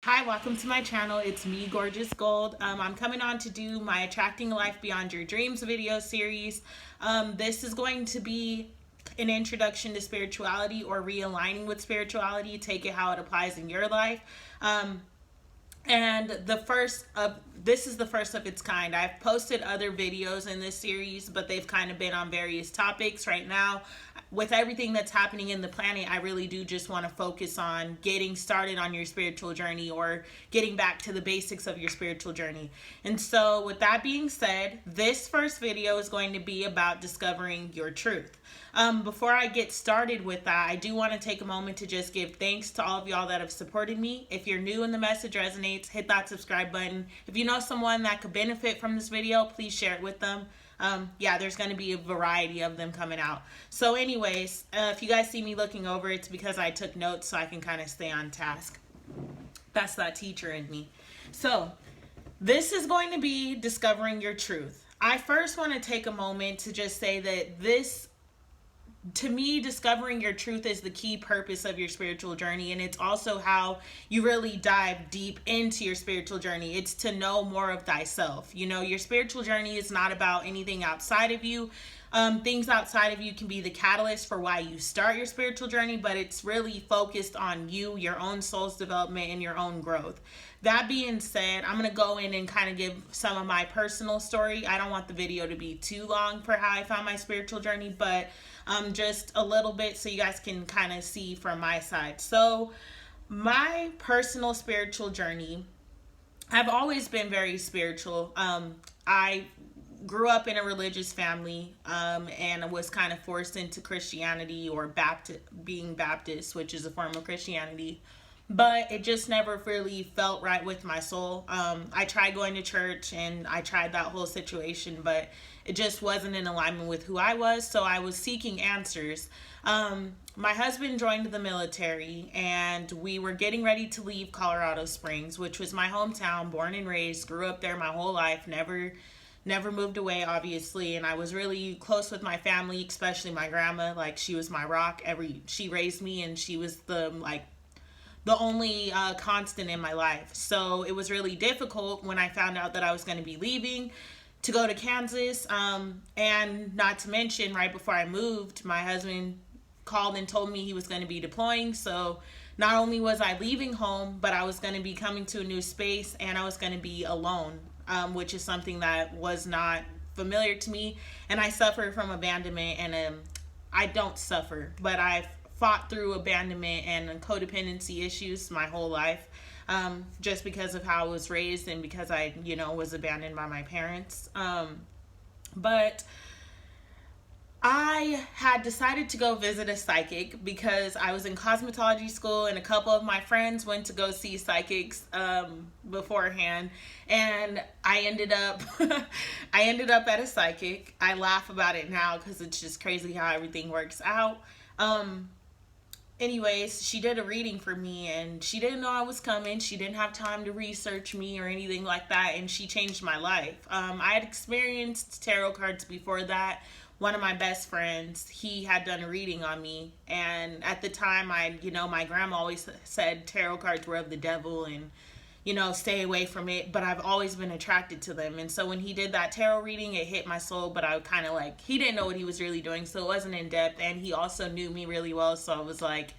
Hi, welcome to my channel. It's me, Gorgeous Gold. I'm coming on to do my Attracting a Life Beyond Your Dreams video series. This is going to be an introduction to spirituality or realigning with spirituality. Take it how it applies in your life. And this is the first of its kind. I've posted other videos in this series, but they've kind of been on various topics. Right now, with everything that's happening in the planet, I really do just want to focus on getting started on your spiritual journey or getting back to the basics of your spiritual journey. And so with that being said, this first video is going to be about discovering your truth. Before I get started with that, I do want to take a moment to just give thanks to all of y'all that have supported me. If you're new and the message resonates, hit that subscribe button. If you know someone that could benefit from this video, please share it with them. There's going to be a variety of them coming out. So anyways, if you guys see me looking over, it's because I took notes so I can kind of stay on task. That's that teacher in me. So this is going to be discovering your truth. I first want to take a moment to just say that to me, discovering your truth is the key purpose of your spiritual journey, and it's also how you really dive deep into your spiritual journey. It's to know more of thyself. You know, your spiritual journey is not about anything outside of you. Things outside of you can be the catalyst for why you start your spiritual journey, but it's really focused on you, your own soul's development, and your own growth. That being said, I'm going to go in and kind of give some of my personal story. I don't want the video to be too long for how I found my spiritual journey, but just a little bit so you guys can kind of see from my side. So my personal spiritual journey, I've always been very spiritual. I grew up in a religious family and was kind of forced into Christianity or being Baptist, which is a form of Christianity. But it just never really felt right with my soul. I tried going to church and I tried that whole situation, but it just wasn't in alignment with who I was. So I was seeking answers. My husband joined the military and we were getting ready to leave Colorado Springs, which was my hometown, born and raised, grew up there my whole life, never moved away, obviously. And I was really close with my family, especially my grandma. Like, she was my rock. She raised me and she was the only constant in my life. So it was really difficult when I found out that I was going to be leaving to go to Kansas. And not to mention, right before I moved, my husband called and told me he was going to be deploying. So not only was I leaving home, but I was going to be coming to a new space and I was going to be alone, which is something that was not familiar to me. And I suffer from abandonment, and I don't suffer, but I've fought through abandonment and codependency issues my whole life, just because of how I was raised and because I, was abandoned by my parents. But I had decided to go visit a psychic because I was in cosmetology school and a couple of my friends went to go see psychics beforehand, and I ended up at a psychic. I laugh about it now because it's just crazy how everything works out. Anyways, she did a reading for me and she didn't know I was coming. She didn't have time to research me or anything like that, and she changed my life. I had experienced tarot cards before that. One of my best friends, he had done a reading on me, and at the time my grandma always said tarot cards were of the devil and stay away from it, but I've always been attracted to them. And so when he did that tarot reading, it hit my soul, but I kind of he didn't know what he was really doing, so it wasn't in depth, and he also knew me really well, so I was like,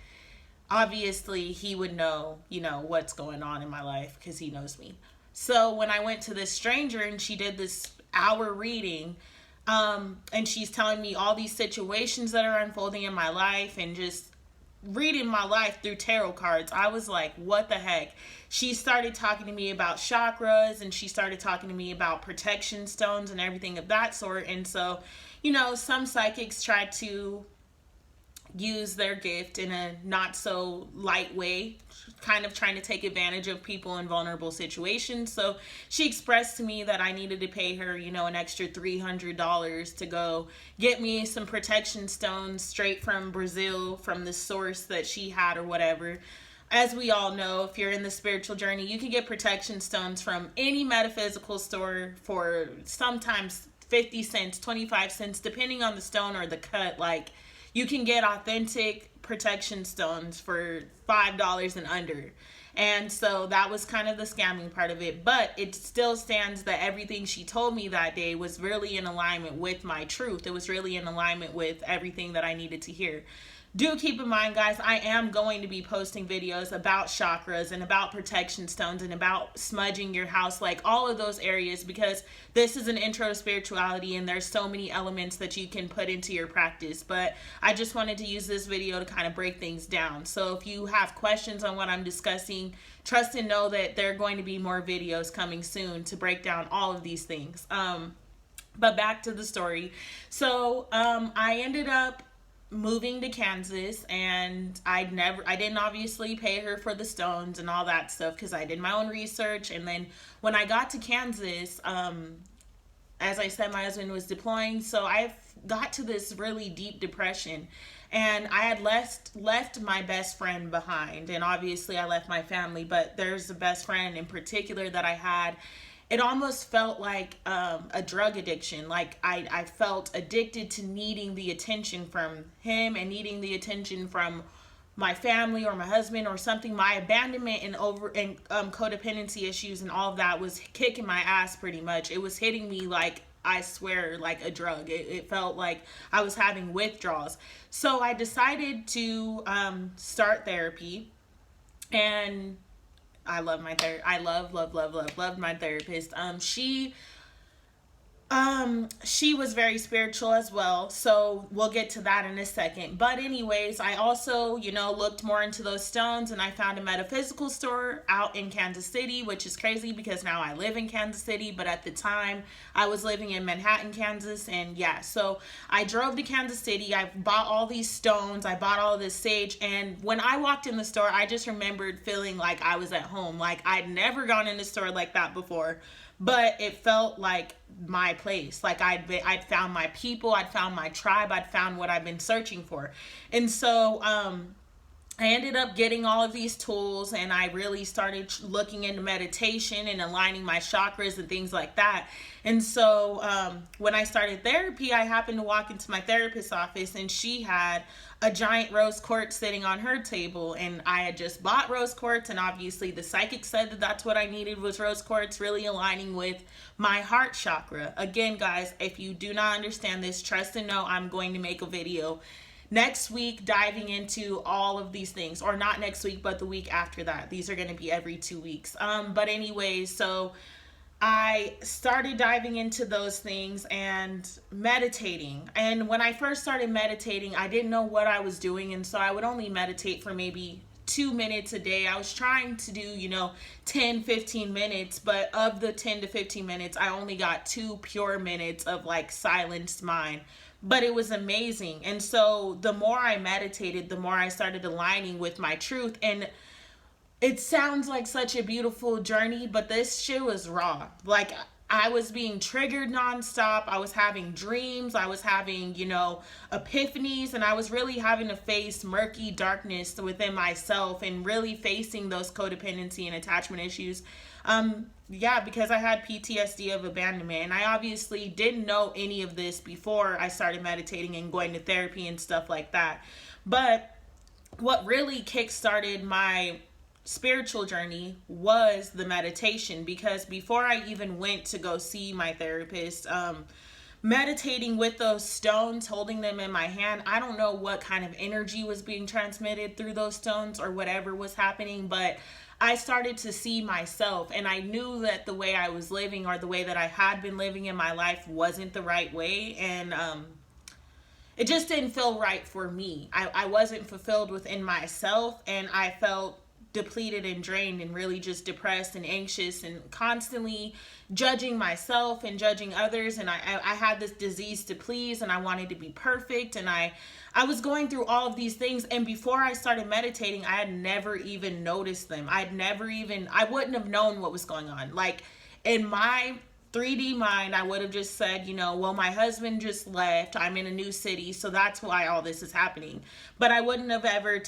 obviously he would know, what's going on in my life because he knows me. So when I went to this stranger and she did this hour reading, and she's telling me all these situations that are unfolding in my life and just reading my life through tarot cards, I was like, what the heck? She started talking to me about chakras, and she started talking to me about protection stones and everything of that sort. And so, some psychics try to use their gift in a not so light way, kind of trying to take advantage of people in vulnerable situations. So she expressed to me that I needed to pay her, an extra $300 to go get me some protection stones straight from Brazil, from the source that she had or whatever. As we all know, if you're in the spiritual journey, you can get protection stones from any metaphysical store for sometimes 50 cents, 25 cents, depending on the stone or the cut. You can get authentic protection stones for $5 and under. And so that was kind of the scamming part of it. But it still stands that everything she told me that day was really in alignment with my truth. It was really in alignment with everything that I needed to hear. Do keep in mind, guys, I am going to be posting videos about chakras and about protection stones and about smudging your house, like all of those areas, because this is an intro to spirituality and there's so many elements that you can put into your practice. But I just wanted to use this video to kind of break things down. So if you have questions on what I'm discussing, trust and know that there are going to be more videos coming soon to break down all of these things. But back to the story. So I ended up moving to Kansas, and I didn't obviously pay her for the stones and all that stuff because I did my own research. And then when I got to Kansas, as I said, my husband was deploying, so I got to this really deep depression, and I had left my best friend behind, and obviously I left my family, but there's a best friend in particular that I had. It almost felt like a drug addiction. Like I felt addicted to needing the attention from him and needing the attention from my family or my husband or something. My abandonment and codependency issues and all of that was kicking my ass pretty much. It was hitting me like, I swear, like a drug. It felt like I was having withdrawals. So I decided to start therapy, and I love my therapist. I loved my therapist. She was very spiritual as well, so we'll get to that in a second. But anyways, I also, looked more into those stones, and I found a metaphysical store out in Kansas City, which is crazy because now I live in Kansas City, but at the time I was living in Manhattan, Kansas. And yeah, so I drove to Kansas City. I bought all these stones. I bought all this sage, and when I walked in the store, I just remembered feeling like I was at home. Like I'd never gone in a store like that before, but it felt like my place. Like I'd found my people, I'd found my tribe, I'd found what I've been searching for. And so I ended up getting all of these tools, and I really started looking into meditation and aligning my chakras and things like that. And so when I started therapy, I happened to walk into my therapist's office, and she had a giant rose quartz sitting on her table, and I had just bought rose quartz, and obviously the psychic said that that's what I needed was rose quartz, really aligning with my heart chakra. Again, guys, if you do not understand this, trust and know I'm going to make a video next week diving into all of these things, or not next week, but the week after that. These are going to be every 2 weeks. But anyways, so I started diving into those things and meditating. And when I first started meditating, I didn't know what I was doing. And so I would only meditate for maybe 2 minutes a day. I was trying to do, 10, 15 minutes. But of the 10 to 15 minutes, I only got 2 pure minutes of like silenced mind. But it was amazing. And so the more I meditated, the more I started aligning with my truth. And it sounds like such a beautiful journey, but this shit was raw. Like I was being triggered nonstop. I was having dreams. I was having, epiphanies, and I was really having to face murky darkness within myself and really facing those codependency and attachment issues. Because I had PTSD of abandonment, and I obviously didn't know any of this before I started meditating and going to therapy and stuff like that. But what really kickstarted my spiritual journey was the meditation, because before I even went to go see my therapist, meditating with those stones, holding them in my hand, I don't know what kind of energy was being transmitted through those stones or whatever was happening, but I started to see myself, and I knew that the way I was living, or the way that I had been living in my life, wasn't the right way. And it just didn't feel right for me. I wasn't fulfilled within myself, and I felt depleted and drained and really just depressed and anxious and constantly judging myself and judging others. And I had this disease to please, and I wanted to be perfect, and I was going through all of these things. And before I started meditating, I had never even noticed them. I wouldn't have known what was going on. Like in my 3D mind, I would have just said, well, my husband just left, I'm in a new city, so that's why all this is happening. But I wouldn't have ever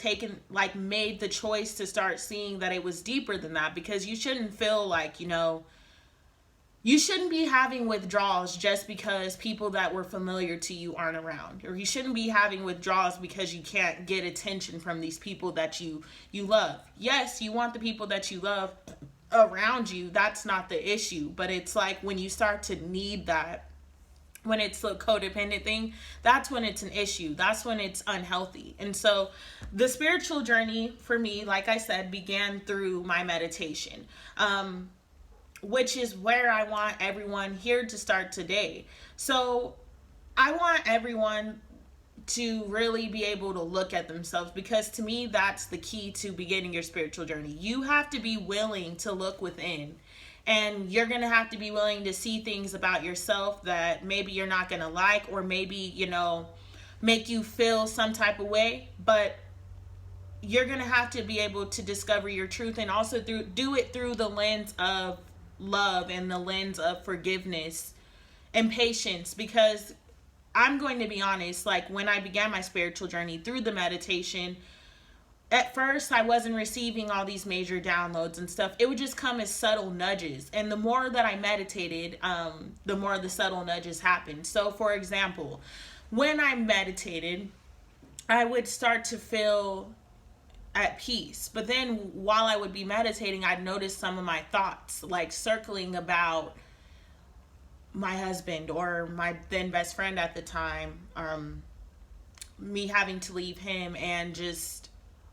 made the choice to start seeing that it was deeper than that, because you shouldn't feel like, You shouldn't be having withdrawals just because people that were familiar to you aren't around, or you shouldn't be having withdrawals because you can't get attention from these people that you love. Yes, you want the people that you love around you. That's not the issue, but it's like when you start to need that, when it's a codependent thing, that's when it's an issue. That's when it's unhealthy. And so the spiritual journey for me, like I said, began through my meditation. Which is where I want everyone here to start today. So I want everyone to really be able to look at themselves, because to me, that's the key to beginning your spiritual journey. You have to be willing to look within, and you're going to have to be willing to see things about yourself that maybe you're not going to like, or maybe, make you feel some type of way, but you're going to have to be able to discover your truth, and also do it through the lens of love and the lens of forgiveness and patience. Because I'm going to be honest, like when I began my spiritual journey through the meditation, at first I wasn't receiving all these major downloads and stuff. It would just come as subtle nudges, and the more that I meditated, the more the subtle nudges happened. So for example, when I meditated, I would start to feel at peace. But then while I would be meditating, I'd notice some of my thoughts like circling about my husband or my then best friend at the time, me having to leave him, and just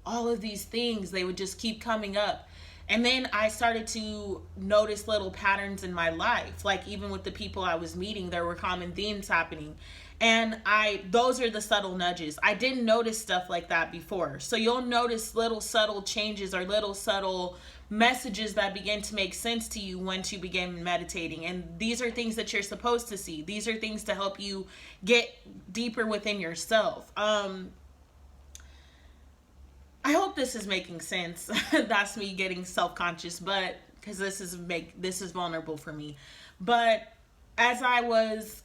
all of these things, they would just keep coming up. And then I started to notice little patterns in my life, like even with the people I was meeting, there were common themes happening. And those are the subtle nudges. I didn't notice stuff like that before. So you'll notice little subtle changes or little subtle messages that begin to make sense to you once you begin meditating. And these are things that you're supposed to see. These are things to help you get deeper within yourself. I hope this is making sense. That's me getting self-conscious, but because this is vulnerable for me. But as I was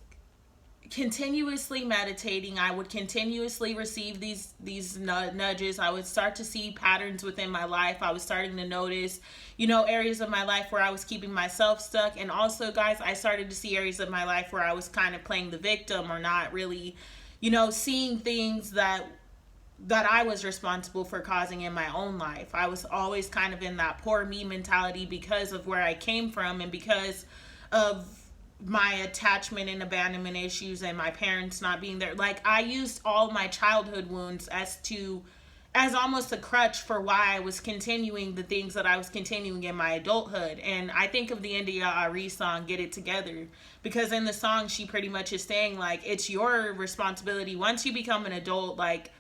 continuously meditating, I would continuously receive these nudges. I would start to see patterns within my life. I was starting to notice, areas of my life where I was keeping myself stuck. And also, guys, I started to see areas of my life where I was kind of playing the victim, or not really, seeing things that I was responsible for causing in my own life. I was always kind of in that poor me mentality because of where I came from, and because of my attachment and abandonment issues and my parents not being there. Like, I used all my childhood wounds as almost a crutch for why I was continuing the things that I was continuing in my adulthood. And I think of the India Arie song, Get It Together, because in the song she pretty much is saying, like, it's your responsibility once you become an adult. Like,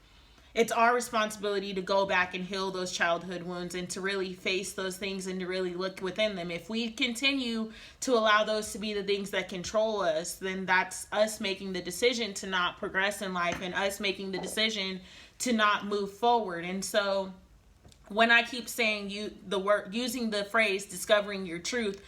it's our responsibility to go back and heal those childhood wounds, and to really face those things, and to really look within them. If we continue to allow those to be the things that control us, then that's us making the decision to not progress in life, and us making the decision to not move forward. And so when I keep saying using the phrase discovering your truth,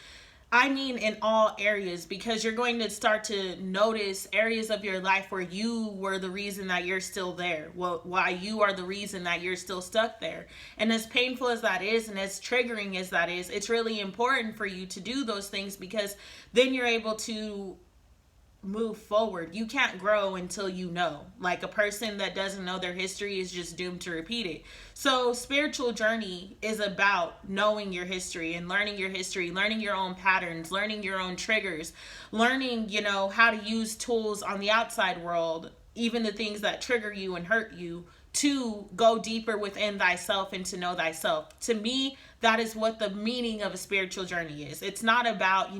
I mean in all areas, because you're going to start to notice areas of your life where you were the reason that you're still there. Well, why you are the reason that you're still stuck there. And as painful as that is, and as triggering as that is, it's really important for you to do those things, because then you're able to move forward. You can't grow until you know. Like, a person that doesn't know their history is just doomed to repeat it. So spiritual journey is about knowing your history and learning your history, learning your own patterns, learning your own triggers, learning, how to use tools on the outside world, even the things that trigger you and hurt you, to go deeper within thyself and to know thyself. To me, that is what the meaning of a spiritual journey is. It's not about,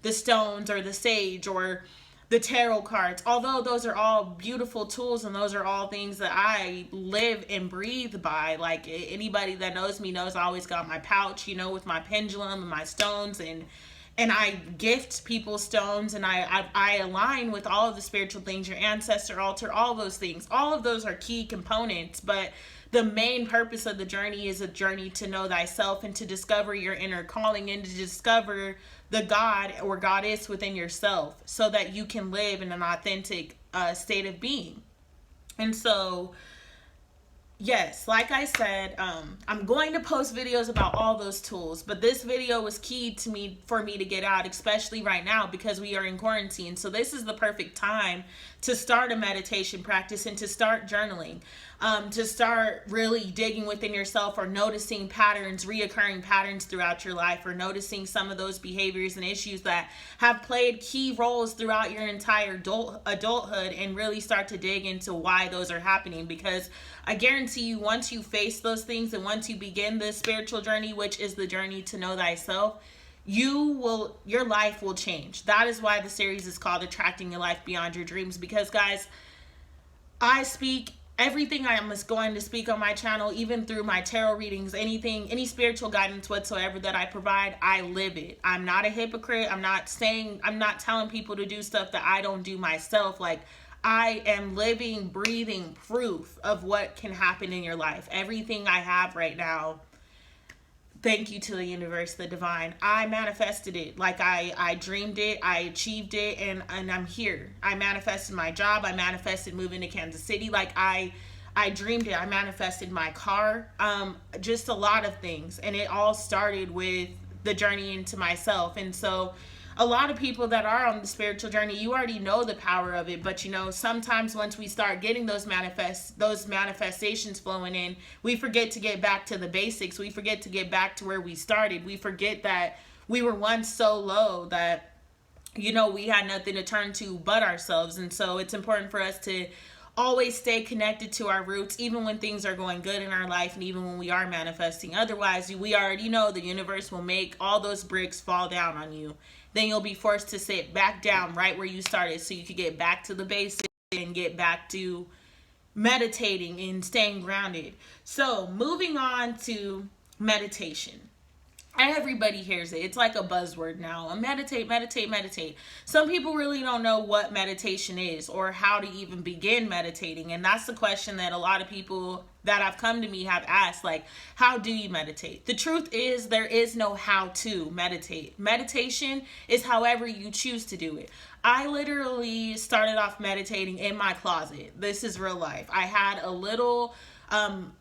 the stones or the sage or the tarot cards, although those are all beautiful tools, and those are all things that I live and breathe by. Like, anybody that knows me knows I always got my pouch, with my pendulum and my stones, and I gift people stones, and I align with all of the spiritual things, your ancestor altar, all those things. All of those are key components, but the main purpose of the journey is a journey to know thyself, and to discover your inner calling, and to discover the God or goddess within yourself, so that you can live in an authentic state of being. And so Yes, like I said, I'm going to post videos about all those tools, but this video was key to me for me to get out, especially right now because we are in quarantine. So this is the perfect time to start a meditation practice and to start journaling, to start really digging within yourself or noticing patterns, reoccurring patterns throughout your life, or noticing some of those behaviors and issues that have played key roles throughout your entire adulthood, and really start to dig into why those are happening. Because I guarantee you, once you face those things and once you begin this spiritual journey, which is the journey to know thyself, your life will change. That is why the series is called Attracting Your Life Beyond Your Dreams. Because guys, I speak everything I am going to speak on my channel, even through my tarot readings, anything, any spiritual guidance whatsoever that I provide, I live it. I'm not a hypocrite. I'm not telling people to do stuff that I don't do myself. Like, I am living, breathing proof of what can happen in your life. Everything I have right now, thank you to the universe, the divine. I manifested it. Like I dreamed it, I achieved it, and I'm here. I manifested my job. I manifested moving to Kansas City. Like I dreamed it. I manifested my car. Just a lot of things. And it all started with the journey into myself. And so a lot of people that are on the spiritual journey, you already know the power of it, but you know, sometimes once we start getting those manifestations flowing in, we forget to get back to the basics. We forget to get back to where we started. We forget that we were once so low that, you know, we had nothing to turn to but ourselves. And so it's important for us to always stay connected to our roots, even when things are going good in our life and even when we are manifesting. Otherwise, we already know the universe will make all those bricks fall down on you. Then you'll be forced to sit back down right where you started, so you could get back to the basics and get back to meditating and staying grounded. So moving on to meditation. Everybody hears it. It's like a buzzword now. Meditate, meditate, meditate. Some people really don't know what meditation is or how to even begin meditating. And that's the question that a lot of people that have come to me have asked. Like, how do you meditate? The truth is, there is no how to meditate. Meditation is however you choose to do it. I literally started off meditating in my closet. This is real life. I had a little...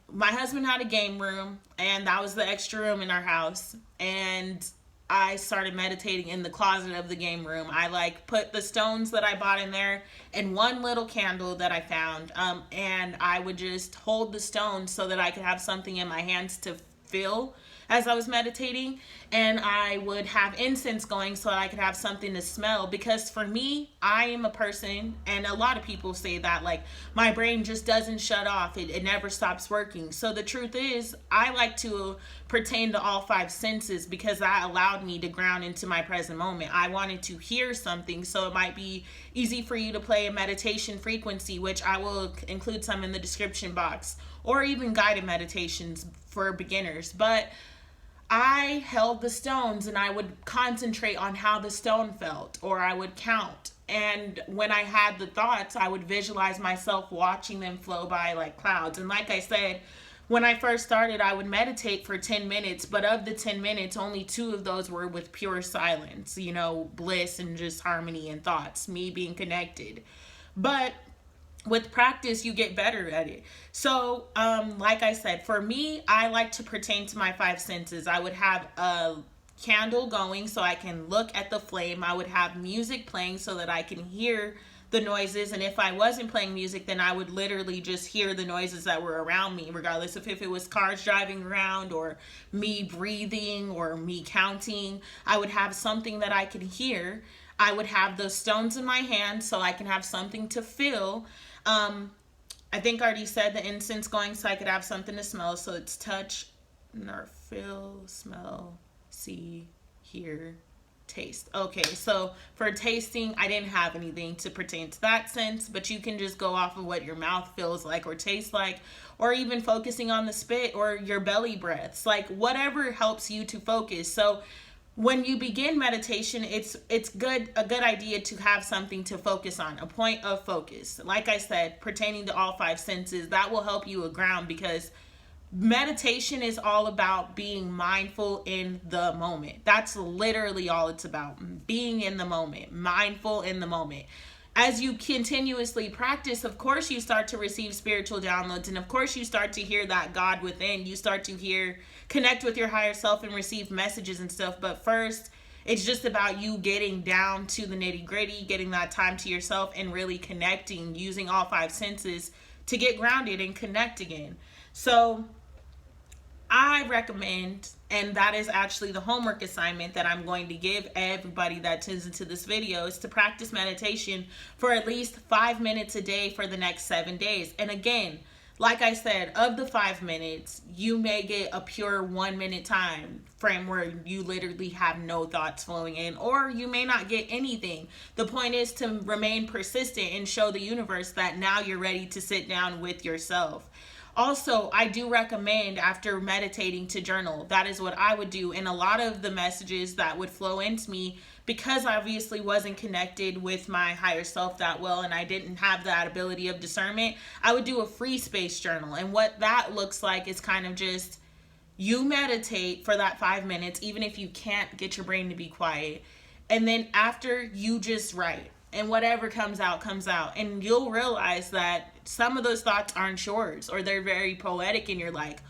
my husband had a game room, and that was the extra room in our house, and I started meditating in the closet of the game room. I like put the stones that I bought in there and one little candle that I found, and I would just hold the stones so that I could have something in my hands to feel as I was meditating, and I would have incense going so that I could have something to smell. Because for me, I am a person, and a lot of people say that, like, my brain just doesn't shut off. It never stops working. So the truth is, I like to pertain to all five senses because that allowed me to ground into my present moment. I wanted to hear something, so it might be easy for you to play a meditation frequency, which I will include some in the description box, or even guided meditations for beginners. But I held the stones and I would concentrate on how the stone felt, or I would count. And when I had the thoughts, I would visualize myself watching them flow by like clouds. And like I said, when I first started, I would meditate for 10 minutes, but of the 10 minutes, only 2 of those were with pure silence, you know, bliss and just harmony and thoughts, me being connected. But with practice, you get better at it. So, like I said, for me, I like to pertain to my 5 senses. I would have a candle going so I can look at the flame. I would have music playing so that I can hear the noises. And if I wasn't playing music, then I would literally just hear the noises that were around me, regardless of if it was cars driving around or me breathing or me counting. I would have something that I could hear. I would have those stones in my hand so I can have something to feel. I think I already said the incense going so I could have something to smell. So it's touch, or feel, smell, see, hear, taste. Okay, so for tasting, I didn't have anything to pertain to that sense, but you can just go off of what your mouth feels like or tastes like, or even focusing on the spit or your belly breaths, like whatever helps you to focus. So when you begin meditation, it's a good idea to have something to focus on, a point of focus. Like I said, pertaining to all 5 senses, that will help you ground, because meditation is all about being mindful in the moment. That's literally all it's about. Being in the moment, mindful in the moment. As you continuously practice, of course you start to receive spiritual downloads, and of course you start to hear that God within. You start to connect with your higher self and receive messages and stuff. But first, it's just about you getting down to the nitty gritty, getting that time to yourself, and really connecting, using all five senses to get grounded and connect again. So I recommend, and that is actually the homework assignment that I'm going to give everybody that tunes into this video, is to practice meditation for at least 5 minutes a day for the next 7 days. And again, like I said, of the 5 minutes, you may get a pure 1 minute time frame where you literally have no thoughts flowing in, or you may not get anything. The point is to remain persistent and show the universe that now you're ready to sit down with yourself. Also, I do recommend after meditating to journal. That is what I would do. And a lot of the messages that would flow into me, because I obviously wasn't connected with my higher self that well, and I didn't have that ability of discernment, I would do a free space journal. And what that looks like is kind of just, you meditate for that 5 minutes, even if you can't get your brain to be quiet. And then after, you just write. And whatever comes out, comes out. And you'll realize that some of those thoughts aren't yours, or they're very poetic, and you're like,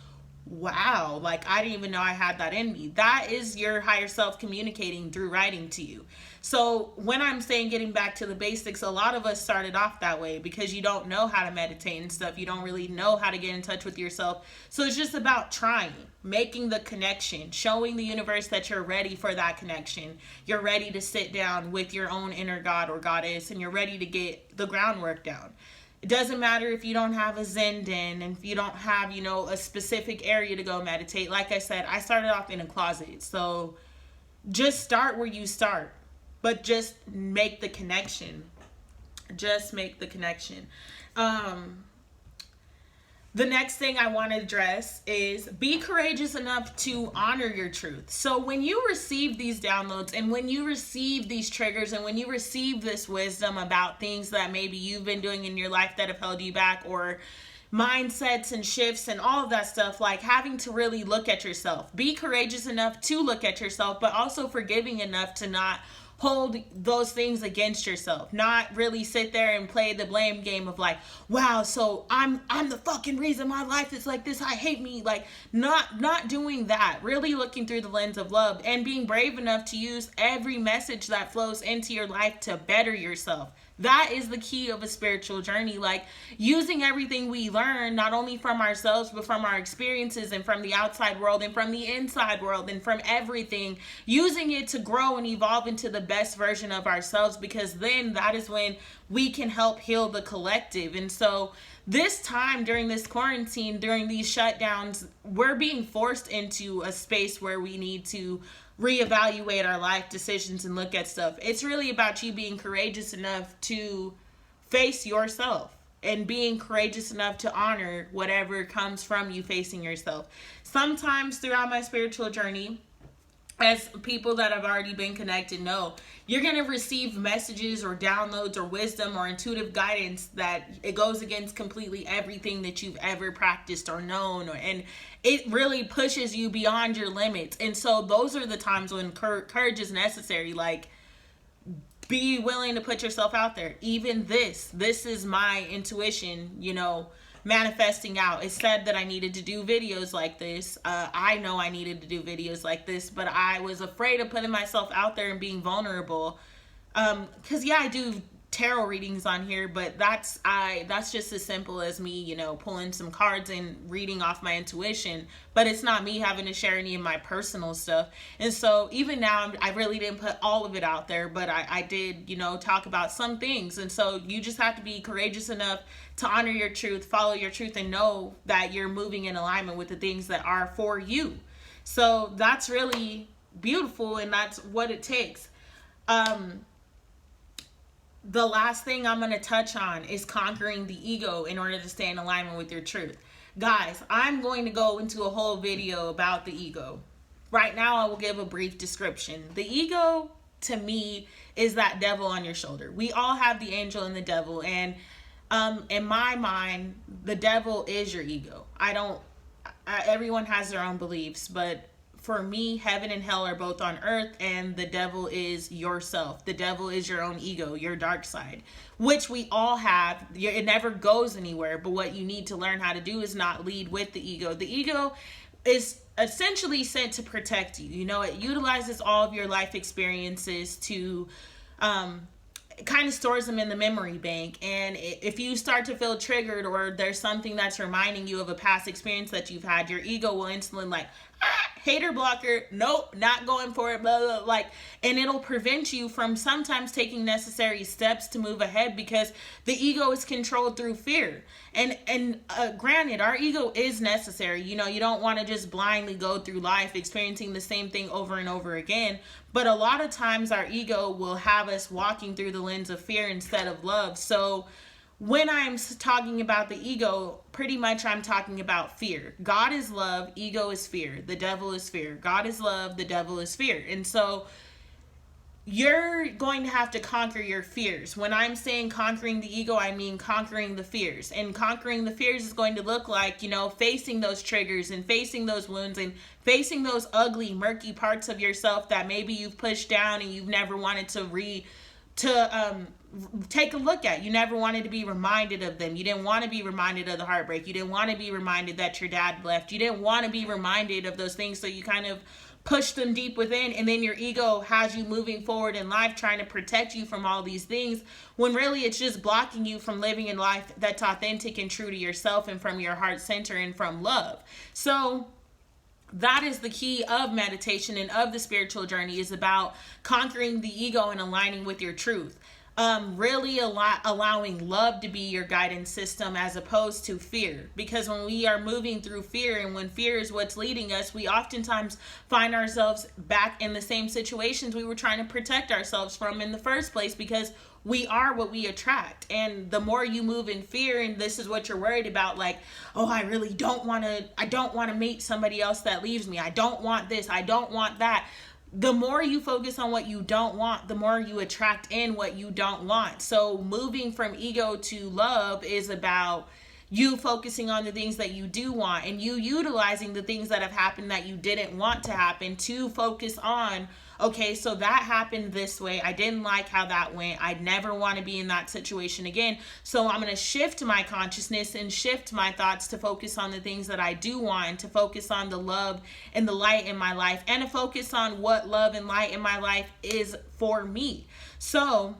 wow, like I didn't even know I had that in me. That is your higher self communicating through writing to you. So when I'm saying getting back to the basics, a lot of us started off that way because you don't know how to meditate and stuff. You don't really know how to get in touch with yourself. So it's just about trying, making the connection, showing the universe that you're ready for that connection. You're ready to sit down with your own inner God or goddess, and you're ready to get the groundwork down. It doesn't matter if you don't have a Zen den, and if you don't have, a specific area to go meditate. Like I said, I started off in a closet. So just start where you start, but just make the connection. Just make the connection. The next thing I want to address is be courageous enough to honor your truth. So when you receive these downloads, and when you receive these triggers, and when you receive this wisdom about things that maybe you've been doing in your life that have held you back, or mindsets and shifts and all of that stuff, like having to really look at yourself. Be courageous enough to look at yourself, but also forgiving enough to not hold those things against yourself. Not really sit there and play the blame game of like, wow, so I'm the fucking reason my life is like this, I hate me. Like not doing that. Really looking through the lens of love, and being brave enough to use every message that flows into your life to better yourself. That is the key of a spiritual journey. Like using everything we learn, not only from ourselves, but from our experiences, and from the outside world, and from the inside world, and from everything, using it to grow and evolve into the best version of ourselves, because then that is when we can help heal the collective. And so this time during this quarantine, during these shutdowns, we're being forced into a space where we need to reevaluate our life decisions and look at stuff. It's really about you being courageous enough to face yourself, and being courageous enough to honor whatever comes from you facing yourself. Sometimes throughout my spiritual journey, as people that have already been connected know, you're going to receive messages or downloads or wisdom or intuitive guidance that it goes against completely everything that you've ever practiced or known, and it really pushes you beyond your limits. And so those are the times when courage is necessary. Like, be willing to put yourself out there. Even this is my intuition, manifesting out. It said that I needed to do videos like this. I know I needed to do videos like this, but I was afraid of putting myself out there and being vulnerable. Because I do tarot readings on here, but that's just as simple as me, pulling some cards and reading off my intuition, but it's not me having to share any of my personal stuff. And so even now, I really didn't put all of it out there, but I did, talk about some things. And so you just have to be courageous enough to honor your truth, follow your truth, and know that you're moving in alignment with the things that are for you. So that's really beautiful, and that's what it takes. The last thing I'm going to touch on is conquering the ego in order to stay in alignment with your truth. Guys, I'm going to go into a whole video about the ego. Right now, I will give a brief description. The ego, to me, is that devil on your shoulder. We all have the angel and the devil, and in my mind, the devil is your ego. Everyone has their own beliefs, but for me, heaven and hell are both on earth, and the devil is yourself. The devil is your own ego, your dark side, which we all have. It never goes anywhere, but what you need to learn how to do is not lead with the ego. The ego is essentially sent to protect you. You know, it utilizes all of your life experiences to kind of stores them in the memory bank. And if you start to feel triggered, or there's something that's reminding you of a past experience that you've had, your ego will instantly like, hater blocker, nope, not going for it, blah, blah, blah, like, and it'll prevent you from sometimes taking necessary steps to move ahead, because the ego is controlled through fear. And granted, our ego is necessary. You know, you don't want to just blindly go through life experiencing the same thing over and over again. But a lot of times our ego will have us walking through the lens of fear instead of love. So when I'm talking about the ego, pretty much I'm talking about fear. God is love, ego is fear, the devil is fear. God is love, the devil is fear. And so you're going to have to conquer your fears. When I'm saying conquering the ego, I mean conquering the fears. And conquering the fears is going to look like, you know, facing those triggers and facing those wounds and facing those ugly, murky parts of yourself that maybe you've pushed down and you've never wanted to take a look at. You never wanted to be reminded of them. You didn't want to be reminded of the heartbreak. You didn't want to be reminded that your dad left. You didn't want to be reminded of those things, so you kind of push them deep within, and then your ego has you moving forward in life trying to protect you from all these things, when really it's just blocking you from living a life that's authentic and true to yourself and from your heart center and from love. So that is the key of meditation and of the spiritual journey, is about conquering the ego and aligning with your truth. Really allowing love to be your guidance system as opposed to fear. Because when we are moving through fear, and when fear is what's leading us, we oftentimes find ourselves back in the same situations we were trying to protect ourselves from in the first place, because we are what we attract. And the more you move in fear, and this is what you're worried about, like, oh, I don't want to meet somebody else that leaves me. I don't want this. I don't want that. The more you focus on what you don't want, the more you attract in what you don't want. So moving from ego to love is about you focusing on the things that you do want, and you utilizing the things that have happened that you didn't want to happen to focus on, okay, so that happened this way. I didn't like how that went. I'd never want to be in that situation again. So I'm going to shift my consciousness and shift my thoughts to focus on the things that I do want, and to focus on the love and the light in my life, and to focus on what love and light in my life is for me. So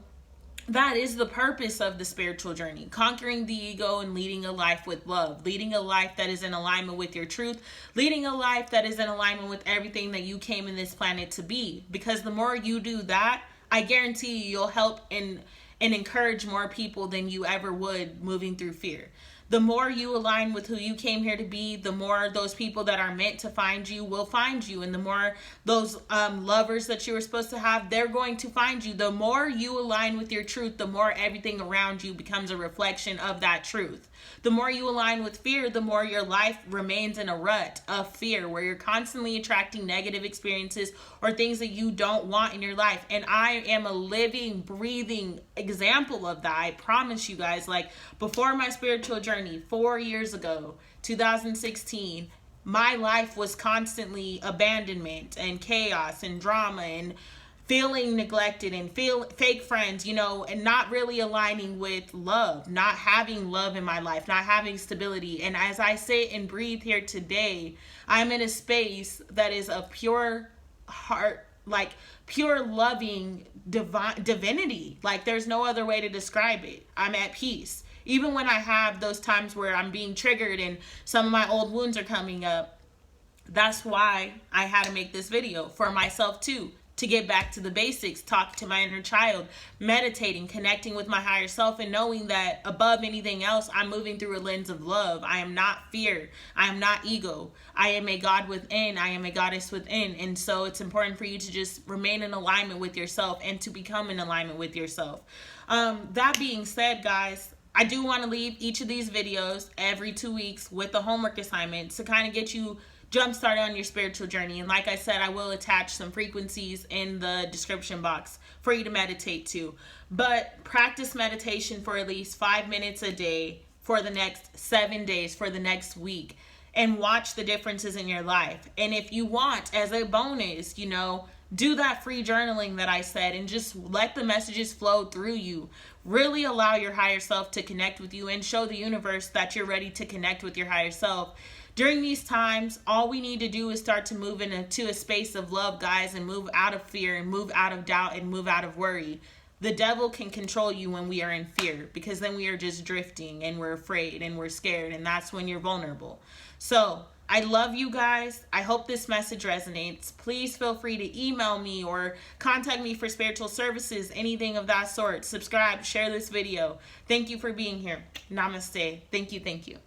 that is the purpose of the spiritual journey: conquering the ego and leading a life with love, leading a life that is in alignment with your truth, leading a life that is in alignment with everything that you came in this planet to be. Because the more you do that, I guarantee you'll help and encourage more people than you ever would moving through fear. The more you align with who you came here to be, the more those people that are meant to find you will find you. And the more those lovers that you were supposed to have, they're going to find you. The more you align with your truth, the more everything around you becomes a reflection of that truth. The more you align with fear, the more your life remains in a rut of fear, where you're constantly attracting negative experiences or things that you don't want in your life. And I am a living, breathing example of that. I promise you guys, like, before my spiritual journey 4 years ago, 2016, my life was constantly abandonment and chaos and drama and feeling neglected and fake friends, you know, and not really aligning with love, not having love in my life, not having stability. And as I sit and breathe here today, I'm in a space that is of pure heart, like pure loving divinity. Like, there's no other way to describe it. I'm at peace. Even when I have those times where I'm being triggered and some of my old wounds are coming up, that's why I had to make this video for myself too. To get back to the basics, talk to my inner child, meditating, connecting with my higher self, and knowing that above anything else, I'm moving through a lens of love. I am not fear. I am not ego. I am a God within. I am a goddess within. And so it's important for you to just remain in alignment with yourself and to become in alignment with yourself. That being said, guys, I do want to leave each of these videos every 2 weeks with a homework assignment to kind of get you jumpstart on your spiritual journey. And like I said, I will attach some frequencies in the description box for you to meditate to. But practice meditation for at least 5 minutes a day for the next 7 days, for the next week. and watch the differences in your life. And if you want, as a bonus, do that free journaling that I said and just let the messages flow through you. Really allow your higher self to connect with you and show the universe that you're ready to connect with your higher self. During these times, all we need to do is start to move into a space of love, guys, and move out of fear and move out of doubt and move out of worry. The devil can control you when we are in fear, because then we are just drifting and we're afraid and we're scared, and that's when you're vulnerable. So I love you guys. I hope this message resonates. Please feel free to email me or contact me for spiritual services, anything of that sort. Subscribe, share this video. Thank you for being here. Namaste. Thank you.